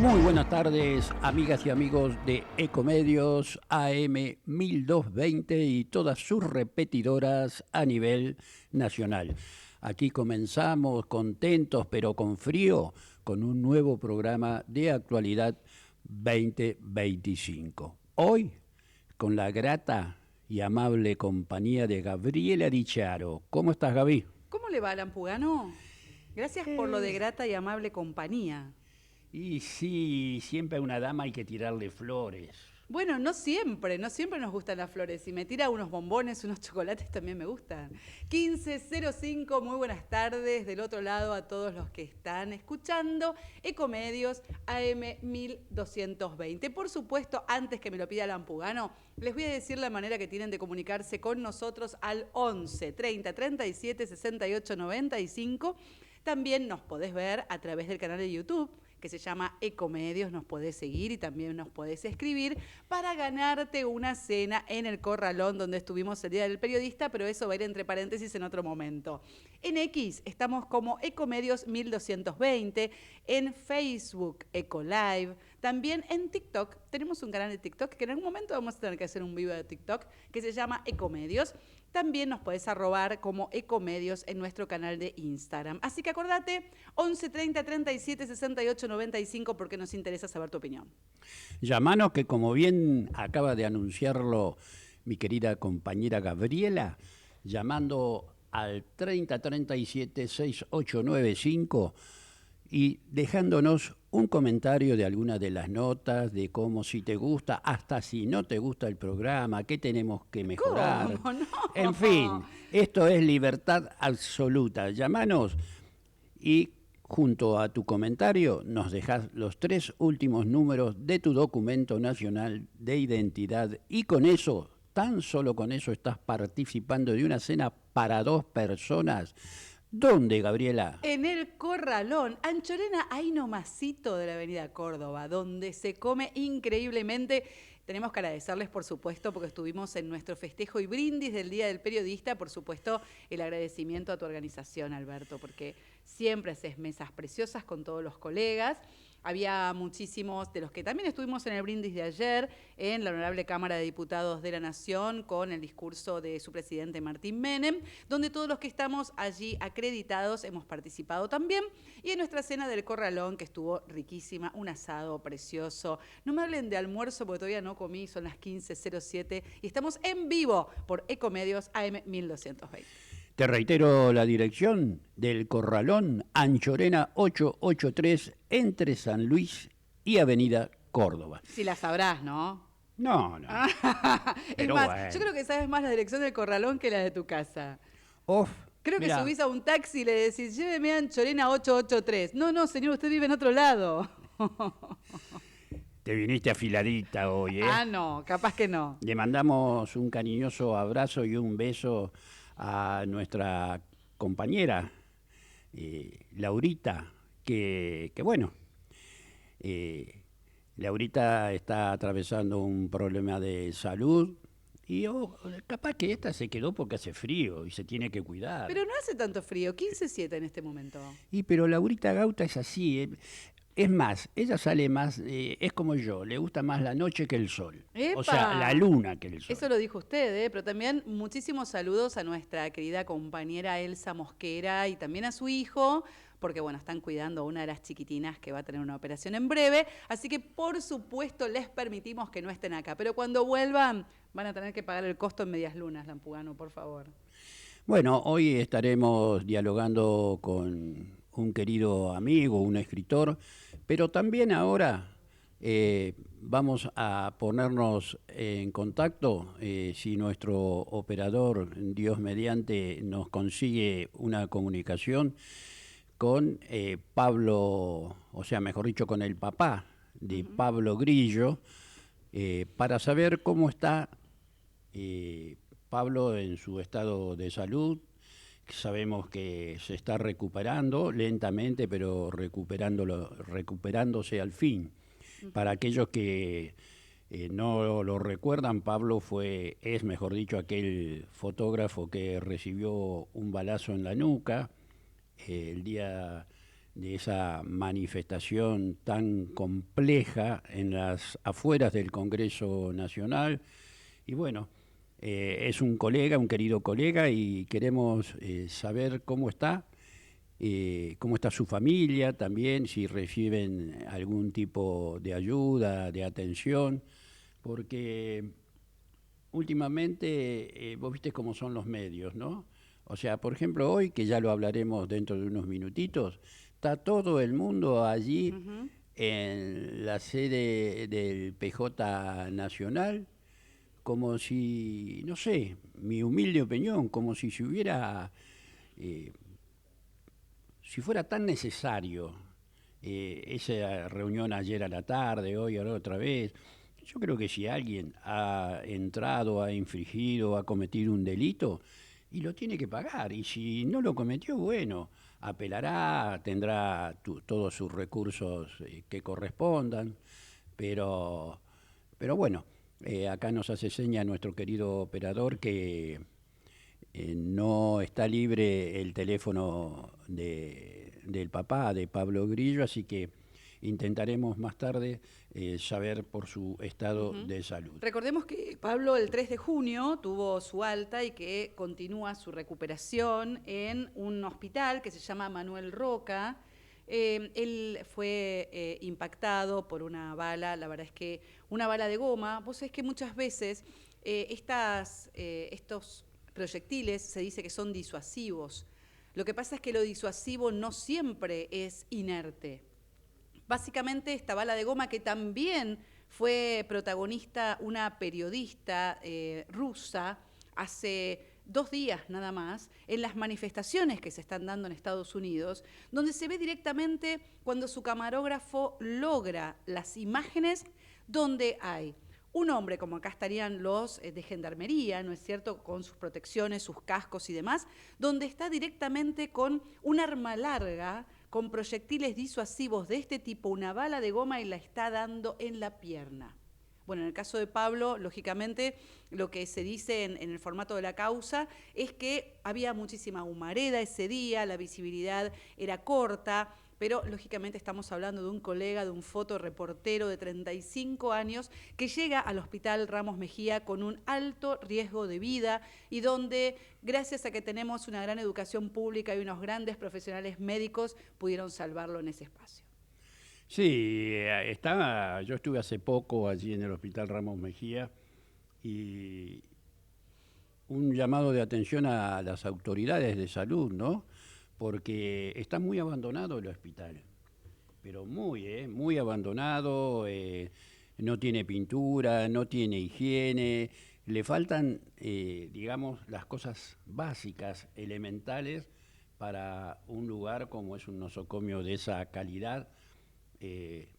Muy buenas tardes, amigas y amigos de Ecomedios AM 1220 y todas sus repetidoras a nivel nacional. Aquí comenzamos contentos pero con frío con un nuevo programa de actualidad 2025. Hoy con la grata y amable compañía de Gabriela Dicharo. ¿Cómo estás, Gaby? ¿Cómo le va, Lampugano? Gracias por lo de grata y amable compañía. Y sí, siempre a una dama hay que tirarle flores. Bueno, no siempre nos gustan las flores. Si me tira unos bombones, unos chocolates, también me gustan. 15:05, muy buenas tardes del otro lado a todos los que están escuchando Ecomedios AM 1220. Por supuesto, antes que me lo pida Lampugano, les voy a decir la manera que tienen de comunicarse con nosotros al 11 30 37 68 95. También nos podés ver a través del canal de YouTube, que se llama Ecomedios, nos podés seguir y también nos podés escribir para ganarte una cena en el Corralón donde estuvimos el Día del Periodista, pero eso va a ir entre paréntesis en otro momento. En X estamos como Ecomedios 1220, en Facebook Ecolive, también en TikTok, tenemos un canal de TikTok que en algún momento vamos a tener que hacer un vivo de TikTok que se llama Ecomedios. También nos podés arrobar como Ecomedios en nuestro canal de Instagram. Así que acordate, 11 30 37 68 95 porque nos interesa saber tu opinión. Llamanos que como bien acaba de anunciarlo mi querida compañera Gabriela, llamando al 30 37 6895 y dejándonos un comentario de alguna de las notas, de cómo si te gusta, hasta si no te gusta el programa, qué tenemos que mejorar. ¿Cómo? No. En fin, esto es libertad absoluta. Llámanos y junto a tu comentario nos dejas los 3 últimos números de tu documento nacional de identidad y con eso, tan solo con eso estás participando de una cena para 2 personas. ¿Dónde, Gabriela? En el Corralón, Anchorena, ahí nomasito de la avenida Córdoba, donde se come increíblemente. Tenemos que agradecerles, por supuesto, porque estuvimos en nuestro festejo y brindis del Día del Periodista. Por supuesto, el agradecimiento a tu organización, Alberto, porque siempre haces mesas preciosas con todos los colegas. Había muchísimos de los que también estuvimos en el brindis de ayer, en la Honorable Cámara de Diputados de la Nación, con el discurso de su presidente Martín Menem, donde todos los que estamos allí acreditados hemos participado también. Y en nuestra cena del Corralón, que estuvo riquísima, un asado precioso. No me hablen de almuerzo porque todavía no comí, son las 15:07 y estamos en vivo por Ecomedios AM 1220. Te reitero la dirección del Corralón, Anchorena 883, entre San Luis y Avenida Córdoba. Si la sabrás, ¿no? No. Es más, bueno, yo creo que sabes más la dirección del Corralón que la de tu casa. Creo que subís a un taxi y le decís, lléveme a Anchorena 883. No, señor, usted vive en otro lado. Te viniste afiladita hoy, ¿eh? Ah, no, capaz que no. Le mandamos un cariñoso abrazo y un beso a nuestra compañera, Laurita, que bueno, Laurita está atravesando un problema de salud y capaz que esta se quedó porque hace frío y se tiene que cuidar. Pero no hace tanto frío, 15:07 en este momento. Pero Laurita Gauta es así, Es más, ella sale más, es como yo, le gusta más la noche que el sol. ¡Epa! O sea, la luna que el sol. Eso lo dijo usted, pero también muchísimos saludos a nuestra querida compañera Elsa Mosquera y también a su hijo, porque bueno, están cuidando a una de las chiquitinas que va a tener una operación en breve, así que por supuesto les permitimos que no estén acá, pero cuando vuelvan van a tener que pagar el costo en medias lunas, Lampugano, por favor. Bueno, hoy estaremos dialogando con un querido amigo, un escritor, pero también ahora vamos a ponernos en contacto, si nuestro operador, Dios mediante, nos consigue una comunicación con Pablo, o sea, mejor dicho, con el papá de Pablo Grillo, para saber cómo está Pablo en su estado de salud. Sabemos que se está recuperando lentamente, pero recuperándose al fin. Para aquellos que no lo recuerdan, Pablo es mejor dicho, aquel fotógrafo que recibió un balazo en la nuca el día de esa manifestación tan compleja en las afueras del Congreso Nacional. Y bueno, es un colega, un querido colega, y queremos saber cómo está su familia también, si reciben algún tipo de ayuda, de atención, porque últimamente vos viste cómo son los medios, ¿no? O sea, por ejemplo, hoy, que ya lo hablaremos dentro de unos minutitos, está todo el mundo allí Ujú. en la sede del PJ Nacional, como si, no sé, mi humilde opinión, como si se hubiera, eh, si fuera tan necesario esa reunión ayer a la tarde, hoy a la otra vez. Yo creo que si alguien ha entrado, ha infringido, ha cometido un delito, y lo tiene que pagar. Y si no lo cometió, bueno, apelará, tendrá todos sus recursos que correspondan, pero, pero bueno, acá nos hace seña nuestro querido operador que no está libre el teléfono del papá, de Pablo Grillo, así que intentaremos más tarde saber por su estado Ujú. de salud. Recordemos que Pablo el 3 de junio tuvo su alta y que continúa su recuperación en un hospital que se llama Manuel Roca. Él fue impactado por una bala, la verdad es que una bala de goma. Vos sabés que muchas veces estos proyectiles se dice que son disuasivos. Lo que pasa es que lo disuasivo no siempre es inerte. Básicamente esta bala de goma que también fue protagonista una periodista rusa hace 2 días nada más, en las manifestaciones que se están dando en Estados Unidos, donde se ve directamente cuando su camarógrafo logra las imágenes donde hay un hombre, como acá estarían los de gendarmería, ¿no es cierto?, con sus protecciones, sus cascos y demás, donde está directamente con un arma larga, con proyectiles disuasivos de este tipo, una bala de goma y la está dando en la pierna. Bueno, en el caso de Pablo, lógicamente, lo que se dice en el formato de la causa es que había muchísima humareda ese día, la visibilidad era corta, pero lógicamente estamos hablando de un colega, de un fotoreportero de 35 años que llega al Hospital Ramos Mejía con un alto riesgo de vida y donde, gracias a que tenemos una gran educación pública y unos grandes profesionales médicos, pudieron salvarlo en ese espacio. Sí, yo estuve hace poco allí en el Hospital Ramos Mejía y un llamado de atención a las autoridades de salud, ¿no? Porque está muy abandonado el hospital, pero muy abandonado, no tiene pintura, no tiene higiene, le faltan, digamos, las cosas básicas, elementales, para un lugar como es un nosocomio de esa calidad, eh,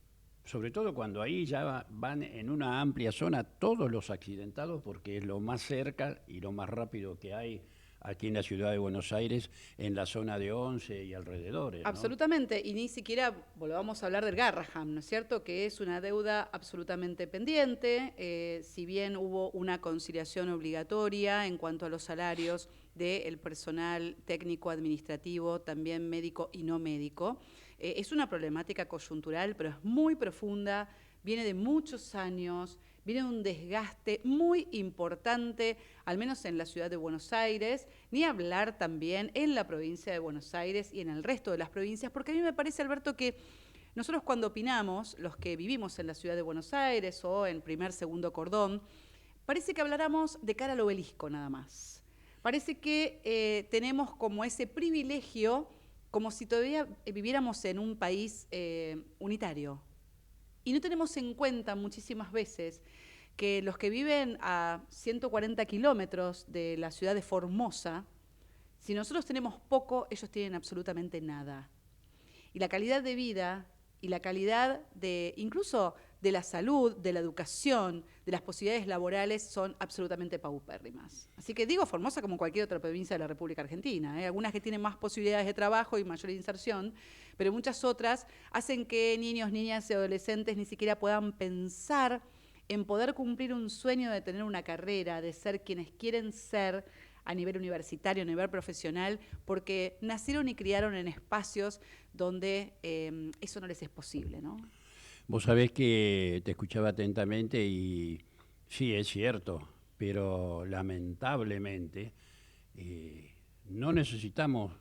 sobre todo cuando ahí ya van en una amplia zona todos los accidentados, porque es lo más cerca y lo más rápido que hay aquí en la ciudad de Buenos Aires, en la zona de Once y alrededores, ¿no? Absolutamente, y ni siquiera volvamos a hablar del Garraham, ¿no es cierto? Que es una deuda absolutamente pendiente, si bien hubo una conciliación obligatoria en cuanto a los salarios del personal técnico administrativo, también médico y no médico. Es una problemática coyuntural, pero es muy profunda, viene de muchos años, viene de un desgaste muy importante, al menos en la ciudad de Buenos Aires, ni hablar también en la provincia de Buenos Aires y en el resto de las provincias, porque a mí me parece, Alberto, que nosotros cuando opinamos, los que vivimos en la ciudad de Buenos Aires o en primer, segundo cordón, parece que habláramos de cara al obelisco nada más. Parece que tenemos como ese privilegio, como si todavía viviéramos en un país unitario. Y no tenemos en cuenta muchísimas veces que los que viven a 140 kilómetros de la ciudad de Formosa, si nosotros tenemos poco, ellos tienen absolutamente nada. Y la calidad de vida y la calidad de, incluso de la salud, de la educación, de las posibilidades laborales son absolutamente paupérrimas. Así que digo Formosa como cualquier otra provincia de la República Argentina, ¿eh? Algunas que tienen más posibilidades de trabajo y mayor inserción, pero muchas otras hacen que niños, niñas y adolescentes ni siquiera puedan pensar en poder cumplir un sueño de tener una carrera, de ser quienes quieren ser, a nivel universitario, a nivel profesional, porque nacieron y criaron en espacios donde eso no les es posible, ¿no? Vos sabés que te escuchaba atentamente y sí, es cierto, pero lamentablemente no necesitamos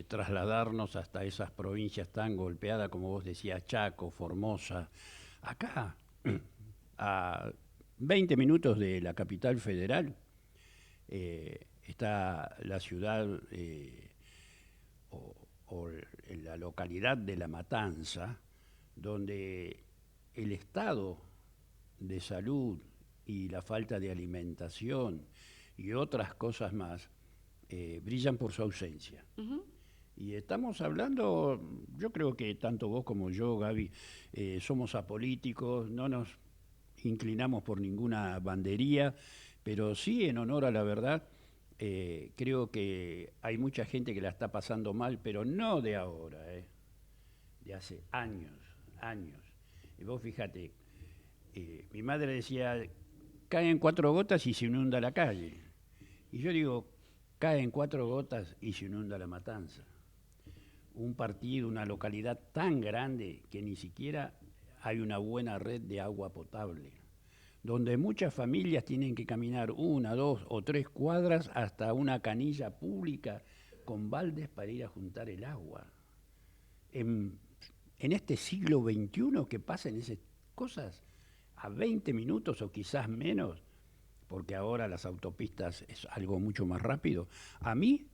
trasladarnos hasta esas provincias tan golpeadas como vos decías, Chaco, Formosa. Acá, a 20 minutos de la capital federal, está la ciudad o, o la localidad de La Matanza, donde el estado de salud y la falta de alimentación y otras cosas más brillan por su ausencia. Ujú. Y estamos hablando, yo creo que tanto vos como yo, Gaby, somos apolíticos, no nos inclinamos por ninguna bandería, pero sí en honor a la verdad, creo que hay mucha gente que la está pasando mal, pero no de ahora, de hace años, años. Y vos fíjate, mi madre decía, caen 4 gotas y se inunda la calle. Y yo digo, caen 4 gotas y se inunda la Matanza. Un partido, una localidad tan grande que ni siquiera hay una buena red de agua potable, donde muchas familias tienen que caminar 1, 2 o 3 cuadras hasta una canilla pública con baldes para ir a juntar el agua. En, en este siglo XXI que pasen esas cosas a 20 minutos o quizás menos, porque ahora las autopistas es algo mucho más rápido, a mí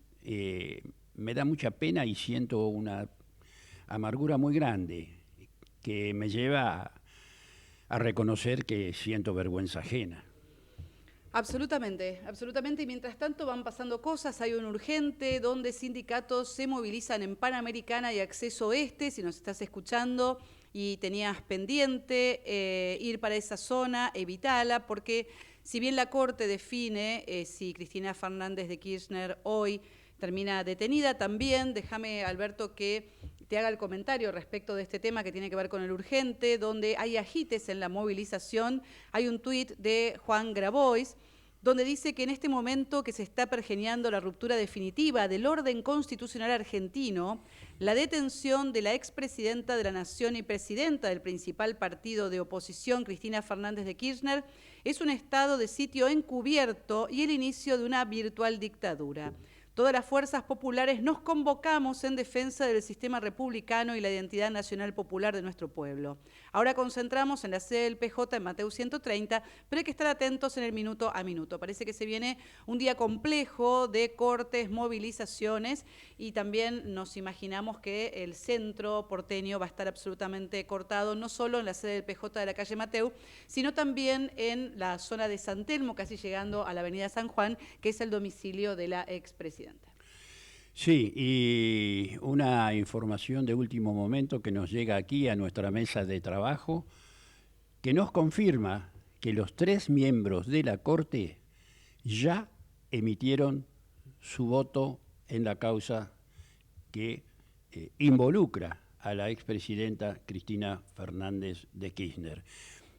me da mucha pena y siento una amargura muy grande que me lleva a reconocer que siento vergüenza ajena. Absolutamente, absolutamente. Y mientras tanto van pasando cosas. Hay un urgente donde sindicatos se movilizan en Panamericana y Acceso Oeste. Si nos estás escuchando y tenías pendiente ir para esa zona, evitala, porque si bien la Corte define si Cristina Fernández de Kirchner hoy termina detenida, también déjame, Alberto, que te haga el comentario respecto de este tema que tiene que ver con el urgente, donde hay agites en la movilización. Hay un tuit de Juan Grabois, donde dice que en este momento que se está pergeñando la ruptura definitiva del orden constitucional argentino, la detención de la expresidenta de la Nación y presidenta del principal partido de oposición, Cristina Fernández de Kirchner, es un estado de sitio encubierto y el inicio de una virtual dictadura. Todas las fuerzas populares nos convocamos en defensa del sistema republicano y la identidad nacional popular de nuestro pueblo. Ahora concentramos en la sede del PJ en Mateu 130, pero hay que estar atentos en el minuto a minuto. Parece que se viene un día complejo de cortes, movilizaciones y también nos imaginamos que el centro porteño va a estar absolutamente cortado, no solo en la sede del PJ de la calle Mateu, sino también en la zona de San Telmo, casi llegando a la avenida San Juan, que es el domicilio de la expresidenta. Sí, y una información de último momento que nos llega aquí a nuestra mesa de trabajo, que nos confirma que los 3 miembros de la Corte ya emitieron su voto en la causa que involucra a la expresidenta Cristina Fernández de Kirchner.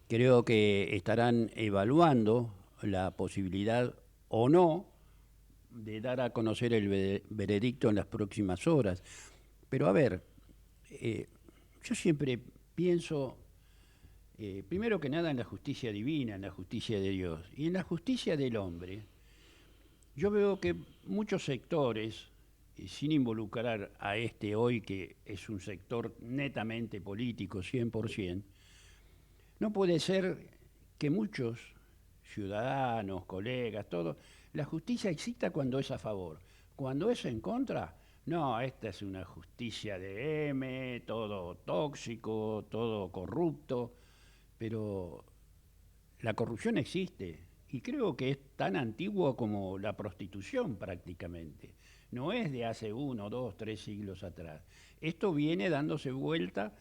Creo que estarán evaluando la posibilidad o no de dar a conocer el veredicto en las próximas horas. Pero a ver, yo siempre pienso, primero que nada, en la justicia divina, en la justicia de Dios y en la justicia del hombre. Yo veo que muchos sectores, sin involucrar a este hoy, que es un sector netamente político, 100%, no puede ser que muchos ciudadanos, colegas, todos, la justicia exista cuando es a favor. Cuando es en contra, no, esta es una justicia de M, todo tóxico, todo corrupto, pero la corrupción existe y creo que es tan antiguo como la prostitución prácticamente. No es de hace 1, 2, 3 siglos atrás. Esto viene dándose vuelta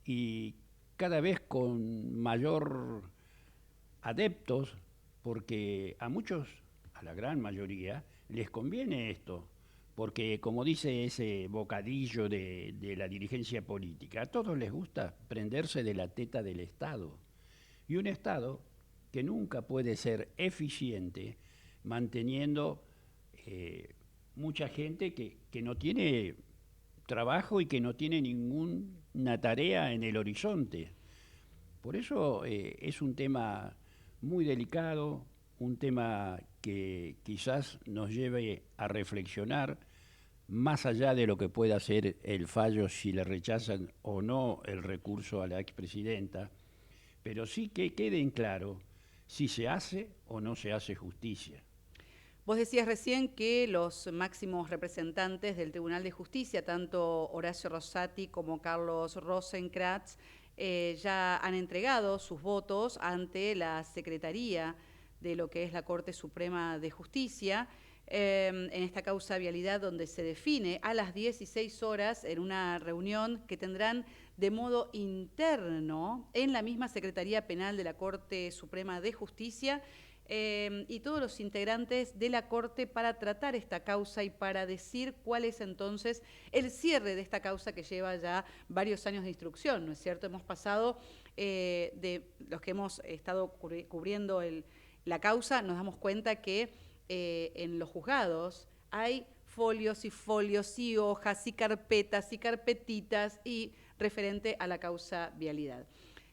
y cada vez con mayor adeptos, porque a muchos, a la gran mayoría, les conviene esto, porque como dice ese bocadillo de la dirigencia política, a todos les gusta prenderse de la teta del Estado. Y un Estado que nunca puede ser eficiente manteniendo mucha gente que no tiene trabajo y que no tiene ninguna tarea en el horizonte. Por eso es un tema muy delicado, un tema que quizás nos lleve a reflexionar más allá de lo que pueda ser el fallo si le rechazan o no el recurso a la expresidenta, pero sí que quede en claro si se hace o no se hace justicia. Vos decías recién que los máximos representantes del Tribunal de Justicia, tanto Horacio Rosati como Carlos Rosenkrantz, ya han entregado sus votos ante la Secretaría de lo que es la Corte Suprema de Justicia, en esta causa vialidad donde se define a las 16 horas en una reunión que tendrán de modo interno en la misma Secretaría Penal de la Corte Suprema de Justicia, y todos los integrantes de la Corte para tratar esta causa y para decir cuál es entonces el cierre de esta causa que lleva ya varios años de instrucción, ¿no es cierto? Hemos pasado, de los que hemos estado cubriendo la causa, nos damos cuenta que en los juzgados hay folios y hojas y carpetas y carpetitas y referente a la causa vialidad.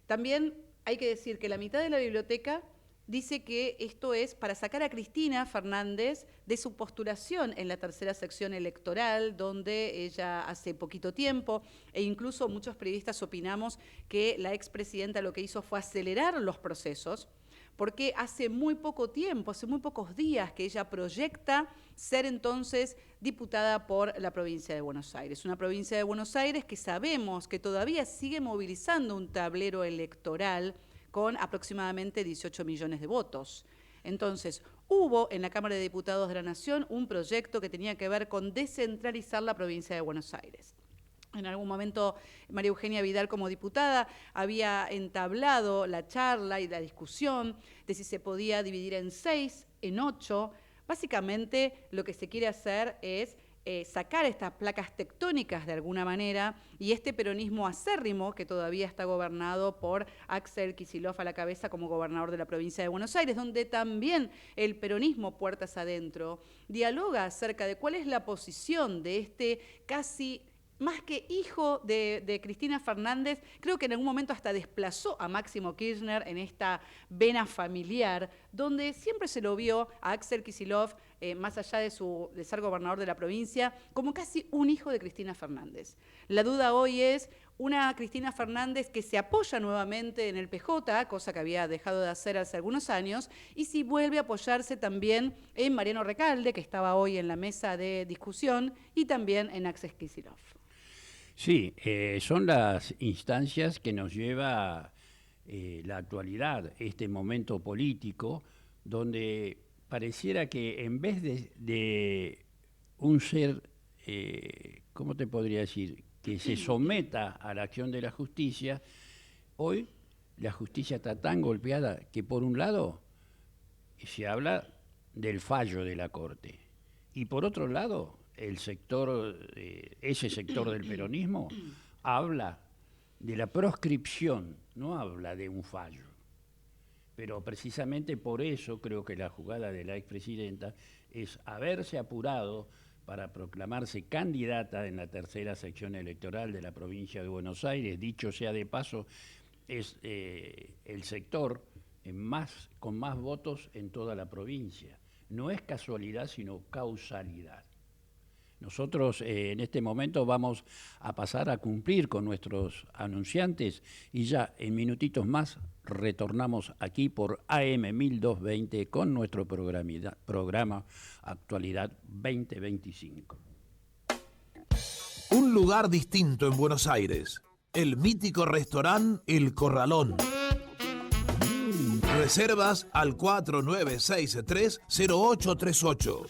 También hay que decir que la mitad de la biblioteca dice que esto es para sacar a Cristina Fernández de su postulación en la tercera sección electoral, donde ella hace poquito tiempo, e incluso muchos periodistas opinamos que la expresidenta lo que hizo fue acelerar los procesos, porque hace muy poco tiempo, hace muy pocos días que ella proyecta ser entonces diputada por la provincia de Buenos Aires. Una provincia de Buenos Aires que sabemos que todavía sigue movilizando un tablero electoral con aproximadamente 18 millones de votos. Entonces, hubo en la Cámara de Diputados de la Nación un proyecto que tenía que ver con descentralizar la provincia de Buenos Aires. En algún momento María Eugenia Vidal como diputada había entablado la charla y la discusión de si se podía dividir en 6, en 8. Básicamente lo que se quiere hacer es sacar estas placas tectónicas de alguna manera y este peronismo acérrimo que todavía está gobernado por Axel Kicillof a la cabeza como gobernador de la provincia de Buenos Aires, donde también el peronismo puertas adentro dialoga acerca de cuál es la posición de este casi más que hijo de Cristina Fernández, creo que en algún momento hasta desplazó a Máximo Kirchner en esta vena familiar, donde siempre se lo vio a Axel Kicillof, más allá de ser gobernador de la provincia, como casi un hijo de Cristina Fernández. La duda hoy es una Cristina Fernández que se apoya nuevamente en el PJ, cosa que había dejado de hacer hace algunos años, y si vuelve a apoyarse también en Mariano Recalde, que estaba hoy en la mesa de discusión, y también en Axel Kicillof. Sí, son las instancias que nos lleva la actualidad, este momento político, donde pareciera que en vez de un ser, ¿cómo te podría decir?, que se someta a la acción de la justicia, hoy la justicia está tan golpeada que por un lado se habla del fallo de la Corte y por otro lado el sector, ese sector del peronismo habla de la proscripción, no habla de un fallo. Pero precisamente por eso creo que la jugada de la expresidenta es haberse apurado para proclamarse candidata en la tercera sección electoral de la provincia de Buenos Aires. Dicho sea de paso, es el sector con más votos en toda la provincia. No es casualidad, sino causalidad. Nosotros en este momento vamos a pasar a cumplir con nuestros anunciantes y ya en minutitos más retornamos aquí por AM 1220 con nuestro programa Actualidad 2025. Un lugar distinto en Buenos Aires, el mítico restaurante El Corralón. Reservas al 4963-0838.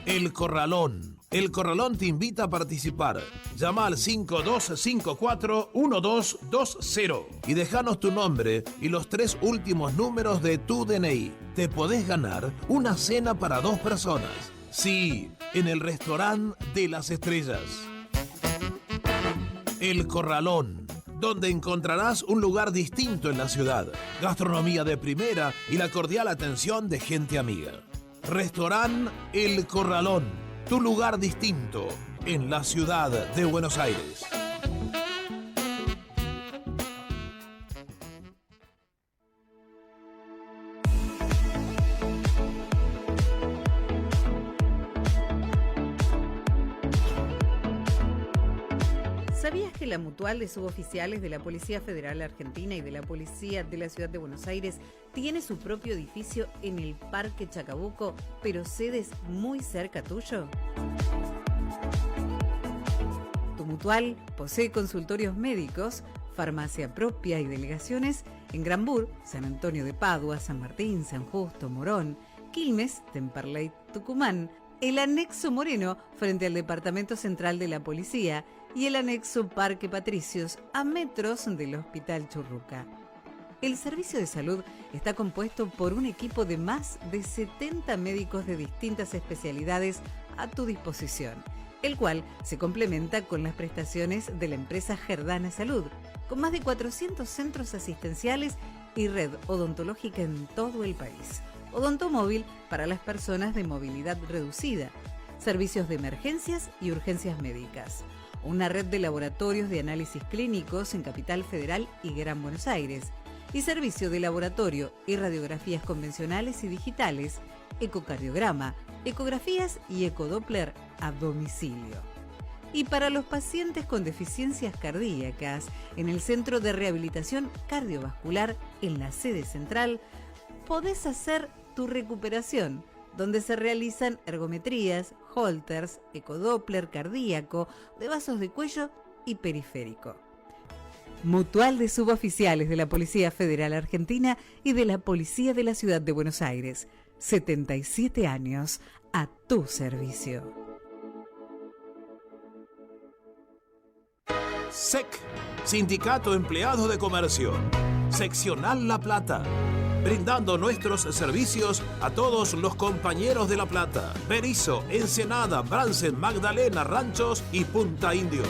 El Corralón. El Corralón te invita a participar. Llama al 5254-1220 y déjanos tu nombre y los 3 últimos números de tu DNI. Te podés ganar una cena para 2 personas. Sí, en el restaurante de las estrellas. El Corralón, donde encontrarás un lugar distinto en la ciudad, gastronomía de primera y la cordial atención de gente amiga. Restaurant El Corralón, tu lugar distinto en la ciudad de Buenos Aires. ¿Sabías que la Mutual de Suboficiales de la Policía Federal Argentina y de la Policía de la Ciudad de Buenos Aires tiene su propio edificio en el Parque Chacabuco, pero sedes muy cerca tuyo? Tu Mutual posee consultorios médicos, farmacia propia y delegaciones en Granbur, San Antonio de Padua, San Martín, San Justo, Morón, Quilmes, Temperley, Tucumán, el anexo Moreno frente al Departamento Central de la Policía y el anexo Parque Patricios a metros del Hospital Churruca. El servicio de salud está compuesto por un equipo de más de 70 médicos de distintas especialidades a tu disposición, el cual se complementa con las prestaciones de la empresa Gerdana Salud, con más de 400 centros asistenciales y red odontológica en todo el país. Odontomóvil para las personas de movilidad reducida, servicios de emergencias y urgencias médicas, una red de laboratorios de análisis clínicos en Capital Federal y Gran Buenos Aires, y servicio de laboratorio y radiografías convencionales y digitales, ecocardiograma, ecografías y ecodoppler a domicilio. Y para los pacientes con deficiencias cardíacas, en el Centro de Rehabilitación Cardiovascular, en la sede central, podés hacer tu recuperación, donde se realizan ergometrías, holters, ecodoppler cardíaco, de vasos de cuello y periférico. Mutual de Suboficiales de la Policía Federal Argentina y de la Policía de la Ciudad de Buenos Aires. 77 años a tu servicio. SEC, Sindicato Empleado de Comercio, Seccional La Plata, brindando nuestros servicios a todos los compañeros de La Plata, Berisso, Ensenada, Bransen, Magdalena, Ranchos y Punta Indio.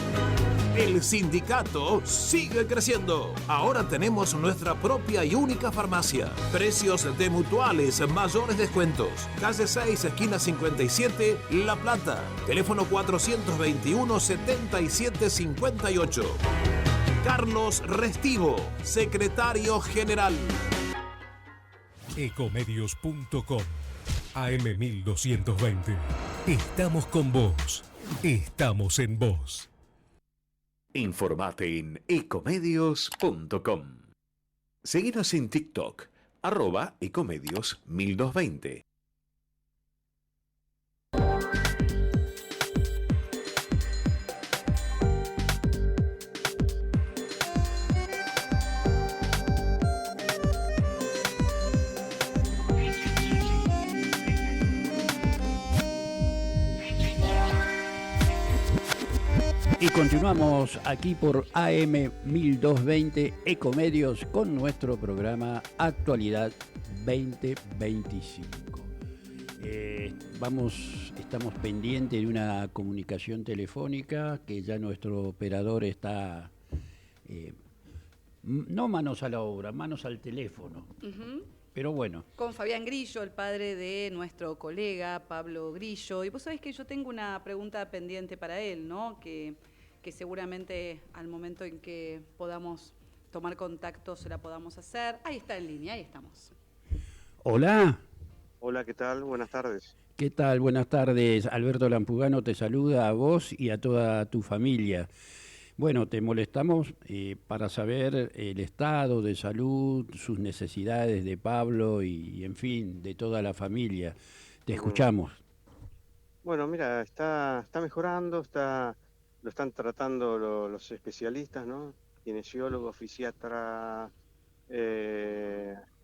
El sindicato sigue creciendo. Ahora tenemos nuestra propia y única farmacia. Precios de mutuales, mayores descuentos. Calle 6, esquina 57, La Plata. Teléfono 421-7758. Carlos Restivo, secretario general. Ecomedios.com AM1220. Estamos con vos. Estamos en vos. Informate en ecomedios.com. Seguinos en TikTok, @ecomedios1220. Y continuamos aquí por AM 1220 Ecomedios con nuestro programa Actualidad 2025. Estamos pendientes de una comunicación telefónica que ya nuestro operador está, no manos a la obra, manos al teléfono. Uh-huh. Pero bueno. Con Fabián Grillo, el padre de nuestro colega Pablo Grillo. Y vos sabés que yo tengo una pregunta pendiente para él, ¿no? Que seguramente al momento en que podamos tomar contacto se la podamos hacer. Ahí está en línea, ahí estamos. Hola. Hola, ¿qué tal? Buenas tardes. ¿Qué tal? Buenas tardes. Alberto Lampugano te saluda a vos y a toda tu familia. Bueno, te molestamos para saber el estado de salud, sus necesidades de Pablo y en fin, de toda la familia. Te escuchamos. Bueno, mira, está mejorando, lo están tratando los especialistas, ¿no? Kinesiólogo, fisiatra,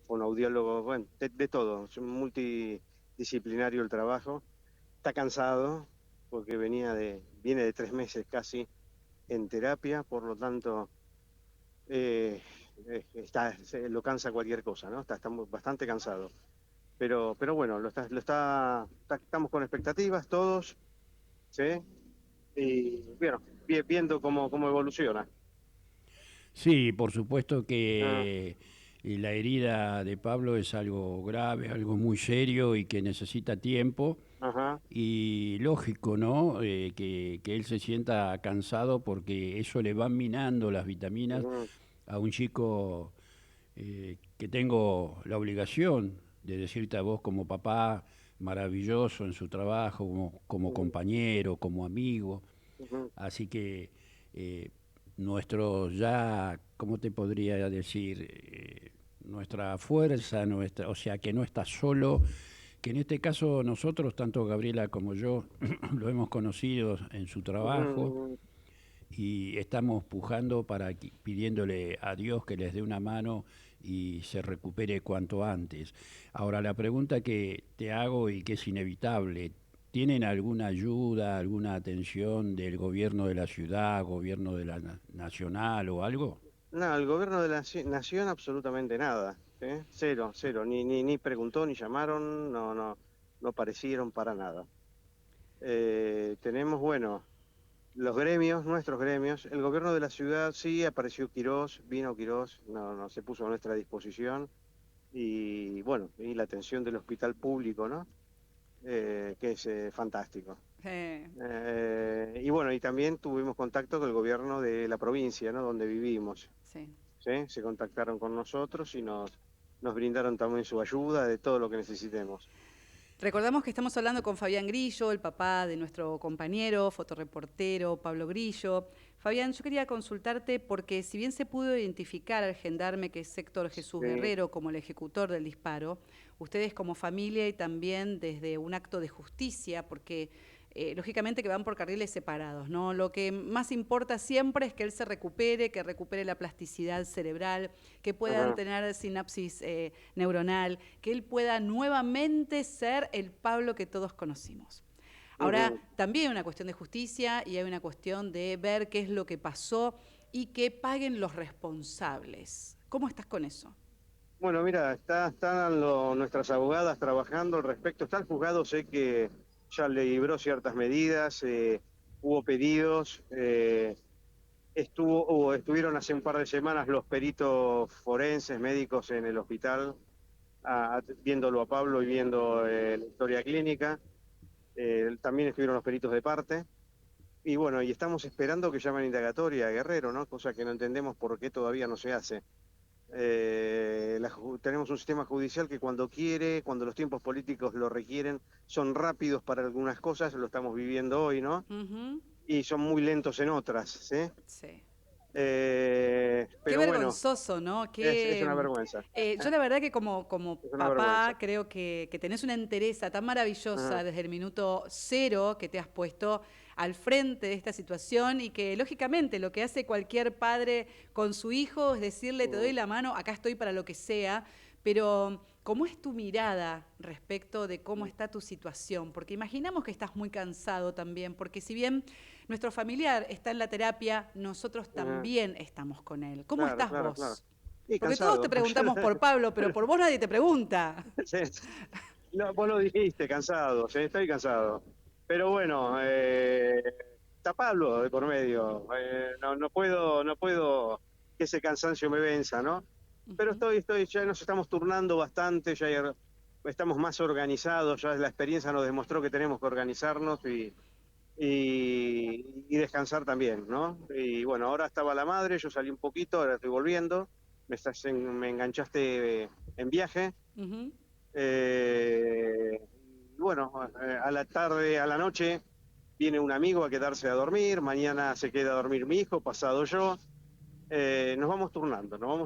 fonoaudiólogo, bueno, de todo. Es multidisciplinario el trabajo. Está cansado porque viene de 3 meses casi en terapia, por lo tanto lo cansa cualquier cosa, ¿no? Está bastante cansado. Pero bueno, estamos con expectativas todos, ¿sí? Y bueno, viendo cómo evoluciona. Sí, por supuesto que la herida de Pablo es algo grave, algo muy serio y que necesita tiempo. Ajá. Y lógico, ¿no? Que él se sienta cansado porque eso le van minando las vitaminas Ujú, a un chico que tengo la obligación de decirte a vos como papá maravilloso en su trabajo, como ujú, compañero, como amigo. ujú, Así que nuestro ya, ¿cómo te podría decir? Nuestra fuerza, o sea, que no está solo, que en este caso nosotros, tanto Gabriela como yo, lo hemos conocido en su trabajo ujú, y estamos pujando pidiéndole a Dios que les dé una mano y se recupere cuanto antes. Ahora, la pregunta que te hago y que es inevitable, ¿tienen alguna ayuda, alguna atención del gobierno de la ciudad, gobierno de la nacional o algo? No, el gobierno de la nación absolutamente nada, ¿sí? Cero, cero, ni preguntó, ni llamaron, no aparecieron para nada. Tenemos, bueno, los gremios, nuestros gremios, el gobierno de la ciudad sí apareció Quirós, vino Quirós, no se puso a nuestra disposición y bueno, y la atención del hospital público, ¿no? Que es fantástico. Eh, Y bueno, y también tuvimos contacto con el gobierno de la provincia, ¿no? Donde vivimos. sí. ¿Sí? Se contactaron con nosotros y nos brindaron también su ayuda de todo lo que necesitemos. Recordamos que estamos hablando con Fabián Grillo, el papá de nuestro compañero, fotoreportero Pablo Grillo. Fabián, yo quería consultarte porque si bien se pudo identificar al gendarme que es Héctor Jesús Sí, Guerrero como el ejecutor del disparo, ustedes como familia y también desde un acto de justicia, porque lógicamente que van por carriles separados, ¿no? Lo que más importa siempre es que él se recupere, que recupere la plasticidad cerebral, que puedan ajá, tener sinapsis neuronal, que él pueda nuevamente ser el Pablo que todos conocimos. Ahora, ujú. también hay una cuestión de justicia y hay una cuestión de ver qué es lo que pasó y que paguen los responsables. ¿Cómo estás con eso? Bueno, mira, están nuestras abogadas trabajando al respecto. Está el juzgado, sé que ya le libró ciertas medidas, hubo pedidos, estuvieron hace un par de semanas los peritos forenses, médicos en el hospital, viéndolo a Pablo y viendo la historia clínica. También estuvieron los peritos de parte. Y bueno, y estamos esperando que llamen indagatoria a Guerrero, ¿no? Cosa que no entendemos por qué todavía no se hace. Tenemos un sistema judicial que cuando quiere, cuando los tiempos políticos lo requieren, son rápidos para algunas cosas, lo estamos viviendo hoy, ¿no? Ujú, Y son muy lentos en otras, ¿sí? sí. Qué Pero bueno, vergonzoso, ¿no? es una vergüenza. Yo la verdad que como Es una papá vergüenza. creo que tenés una entereza tan Ajá, maravillosa desde el minuto cero que te has puesto al frente de esta situación y que lógicamente lo que hace cualquier padre con su hijo es decirle te doy ujú, la mano, acá estoy para lo que sea, pero ¿cómo es tu mirada respecto de cómo está tu situación? Porque imaginamos que estás muy cansado también, porque si bien nuestro familiar está en la terapia, nosotros ajá. también estamos con él. ¿Cómo Claro, estás claro, claro. vos? Y Porque todos te cansado. preguntamos por Pablo, pero por vos nadie te pregunta. Sí. No, vos lo dijiste, cansado, sí, estoy cansado. Pero bueno, está Pablo de por medio. No puedo que ese cansancio me venza, ¿no? Pero Ujú. ya nos estamos turnando bastante, estamos más organizados, ya la experiencia nos demostró que tenemos que organizarnos y descansar también, ¿no? Y bueno, ahora estaba la madre, yo salí un poquito, ahora estoy volviendo, me enganchaste en viaje. Ujú. Eh, y bueno, a la tarde, a la noche, viene un amigo a quedarse a dormir, mañana se queda a dormir mi hijo, pasado yo. Nos vamos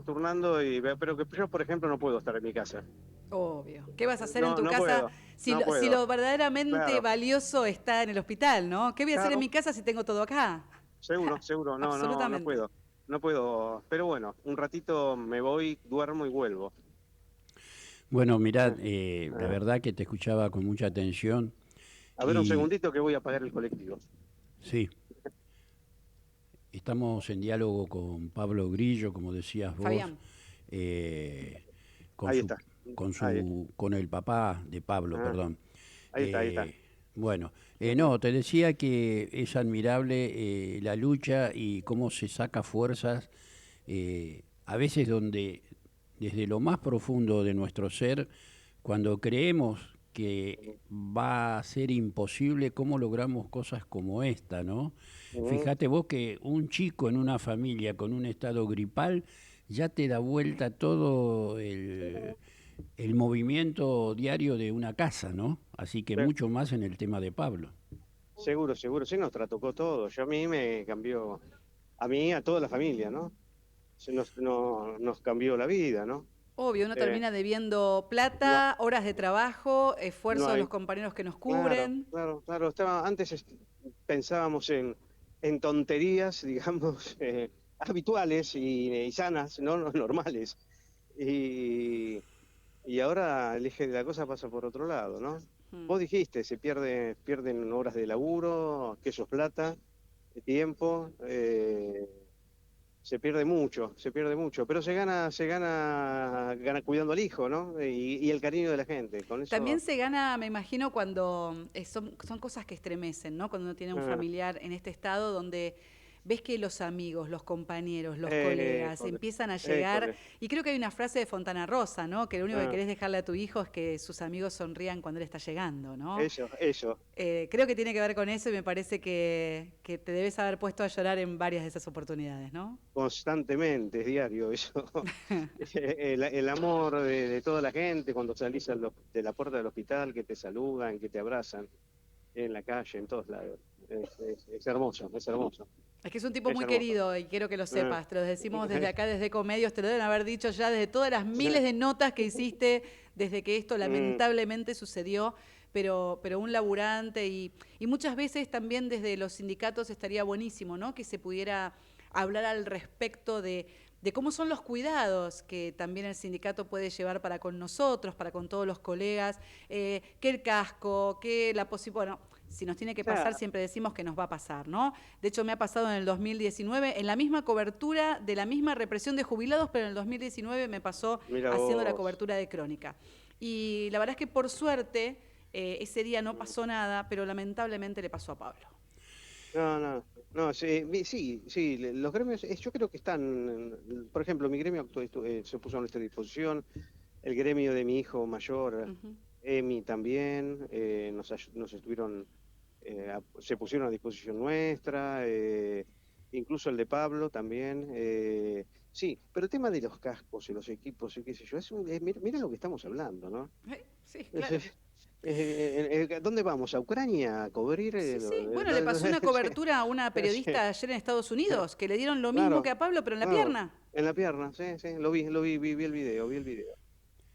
turnando, pero que yo, por ejemplo, no puedo estar en mi casa. Obvio. ¿Qué vas a hacer en No, tu no casa puedo, si no si puedo. lo verdaderamente Claro, valioso está en el hospital, ¿no? ¿Qué voy a hacer en claro, mi casa si tengo todo acá? seguro, seguro, no Absolutamente. puedo, no puedo. Pero bueno, un ratito me voy, duermo y vuelvo. Bueno, mirad, Eh, la eh. verdad que te escuchaba con mucha atención A ver un y segundito que voy a apagar el colectivo. sí, estamos en diálogo con Pablo Grillo, como decías vos, Fabián. eh, con Ahí su, está. Ahí, con el papá de Pablo, ah, perdón. ahí está, ahí está. Bueno, Ujú, no, te decía que es admirable la lucha y cómo se saca fuerzas, a veces donde desde lo más profundo de nuestro ser, cuando creemos que va a ser imposible, cómo logramos cosas como esta, ¿no? Fíjate vos que un chico en una familia con un estado gripal ya te da vuelta todo el movimiento diario de una casa, ¿no? Así que Sí. mucho más en el tema de Pablo. Seguro, seguro, sí nos tocó todo. Yo a mí me cambió, a mí, a toda la familia, ¿no? Nos cambió la vida, ¿no? Obvio, uno Eh, termina debiendo no, plata, horas de trabajo, no esfuerzo de hay, los compañeros que nos claro, cubren. claro, claro. Pensábamos en tonterías, digamos, habituales y sanas, ¿no? No, normales. Y, y ahora el eje de la cosa pasa por otro lado, ¿no? Mm. Vos dijiste, pierden horas de laburo, que eso es plata, tiempo, se pierde mucho, pero gana cuidando al hijo, ¿no? Y el cariño de la gente, con También eso, se gana, me imagino, cuando son cosas que estremecen, ¿no? Cuando uno tiene un ah, familiar en este estado donde ves que los amigos, los compañeros, los colegas école, empiezan a llegar. école, Y creo que hay una frase de Fontana Rosa, ¿no? Que lo único que ah, querés dejarle a tu hijo es que sus amigos sonrían cuando él está llegando, ¿no? eso, Creo que tiene que ver con eso y me parece que te debes haber puesto a llorar en varias de esas oportunidades, ¿no? constantemente, es diario, eso. El amor de toda la gente cuando salís de la puerta del hospital, que te saludan, que te abrazan, en la calle, en todos lados. Es hermoso, es hermoso, Es que es un tipo es muy hermoso. querido y quiero que lo Ah. sepas. Te lo decimos desde acá, desde Ecomedios, te lo deben haber dicho ya desde todas las miles de notas que hiciste desde que esto Mm, lamentablemente sucedió, pero un laburante y muchas veces también desde los sindicatos estaría buenísimo, ¿no? Que se pudiera hablar al respecto de cómo son los cuidados que también el sindicato puede llevar para con nosotros, para con todos los colegas, que el casco, que la posibilidad, bueno, si nos tiene que pasar, claro, siempre decimos que nos va a pasar, ¿no? De hecho, me ha pasado en el 2019, en la misma cobertura de la misma represión de jubilados, pero en el 2019 me pasó mira haciendo la vos. cobertura de Crónica. Y la verdad es que por suerte ese día no pasó nada, pero lamentablemente le pasó a Pablo. No, no, no, sí, sí, los gremios, yo creo que por ejemplo, mi gremio se puso a nuestra disposición, el gremio de mi hijo mayor, Ujú. Emi también, se pusieron a disposición nuestra, incluso el de Pablo también, sí, pero el tema de los cascos y los equipos y qué sé yo, mira lo que estamos hablando, ¿no? Sí, claro. ¿Dónde vamos? ¿A Ucrania a cubrir? Sí, sí. Bueno, le pasó una cobertura a una periodista ayer en Estados Unidos, que le dieron lo mismo que Claro, a Pablo, pero en la claro, pierna. en la pierna, sí, sí, vi el video. Y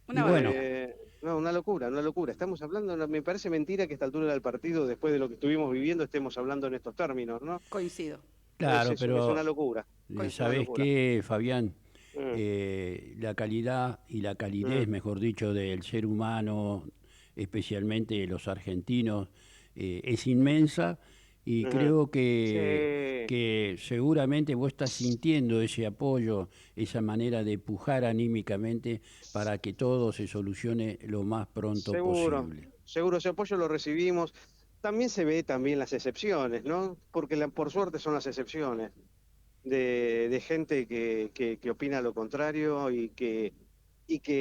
Una bueno, barbaridad. No, una locura, una locura. Estamos hablando, me parece mentira que a esta altura del partido, después de lo que estuvimos viviendo, estemos hablando en estos términos, ¿no? Coincido, claro, Es pero una locura, es una ¿sabés locura. qué, Fabián? Mm, La calidad y la mm, calidez, mejor dicho, del ser humano, especialmente de los argentinos, es inmensa y ujú. creo Sí, que seguramente vos estás sintiendo ese apoyo, esa manera de pujar anímicamente para que todo se solucione lo más pronto seguro, posible. seguro ese apoyo lo recibimos. También se ve también las excepciones, ¿no? Porque por suerte son las excepciones. De gente que opina lo contrario y que